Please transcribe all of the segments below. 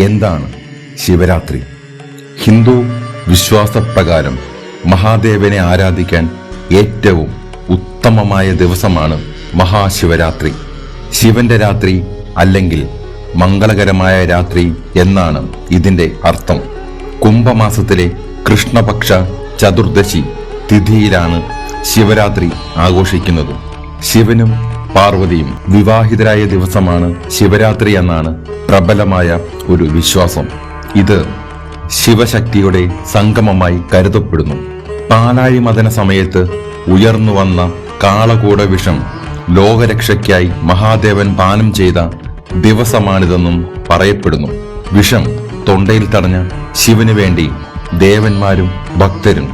എന്താണ് ശിവരാത്രി? ഹിന്ദു വിശ്വാസപ്രകാരം മഹാദേവനെ ആരാധിക്കാൻ ഏറ്റവും ഉത്തമമായ ദിവസമാണ് മഹാശിവരാത്രി. ശിവന്റെ രാത്രി അല്ലെങ്കിൽ മംഗളകരമായ രാത്രി എന്നാണ് ഇതിന്റെ അർത്ഥം. കുംഭമാസത്തിലെ കൃഷ്ണപക്ഷ ചതുർദശി തിഥിയിലാണ് ശിവരാത്രി ആഘോഷിക്കുന്നത്. ശിവനും പാർവതിയും വിവാഹിതരായ ദിവസമാണ് ശിവരാത്രി എന്നാണ് പ്രബലമായ ഒരു വിശ്വാസം. ഇത് ശിവശക്തിയുടെ സംഗമമായി കരുതപ്പെടുന്നു. പാലാഴി മദന സമയത്ത് ഉയർന്നു വന്ന കാളകൂട വിഷം ലോകരക്ഷയ്ക്കായി മഹാദേവൻ പാനം ചെയ്ത ദിവസമാണിതെന്നും പറയപ്പെടുന്നു. വിഷം തൊണ്ടയിൽ തടഞ്ഞ ശിവന് വേണ്ടി ദേവന്മാരും ഭക്തരും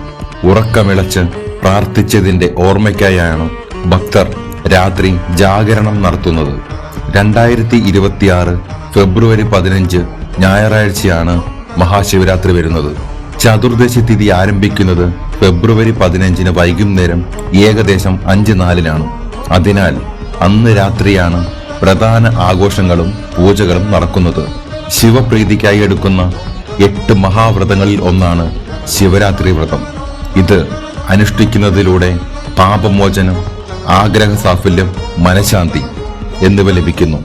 ഉറക്കമിളച്ച് പ്രാർത്ഥിച്ചതിന്റെ ഓർമ്മയ്ക്കായാണ് ഭക്തർ രാത്രി ജാഗരണം നടത്തുന്നത്. 2026 ഫെബ്രുവരി 15 ഞായറാഴ്ചയാണ് മഹാശിവരാത്രി വരുന്നത്. ചതുർദശി തിഥി ആരംഭിക്കുന്നത് ഫെബ്രുവരി 15 വൈകുന്നേരം ഏകദേശം 5:04 അതിനാൽ അന്ന് രാത്രിയാണ് പ്രധാന ആഘോഷങ്ങളും പൂജകളും നടക്കുന്നത്. ശിവപ്രീതിക്കായി എടുക്കുന്ന 8 മഹാവ്രതങ്ങളിൽ ഒന്നാണ് ശിവരാത്രി വ്രതം. ഇത് അനുഷ്ഠിക്കുന്നതിലൂടെ പാപമോചനം, ആഗ്രഹ സാഫല്യം, മനഃശാന്തി എന്നിവ ലഭിക്കുന്നു.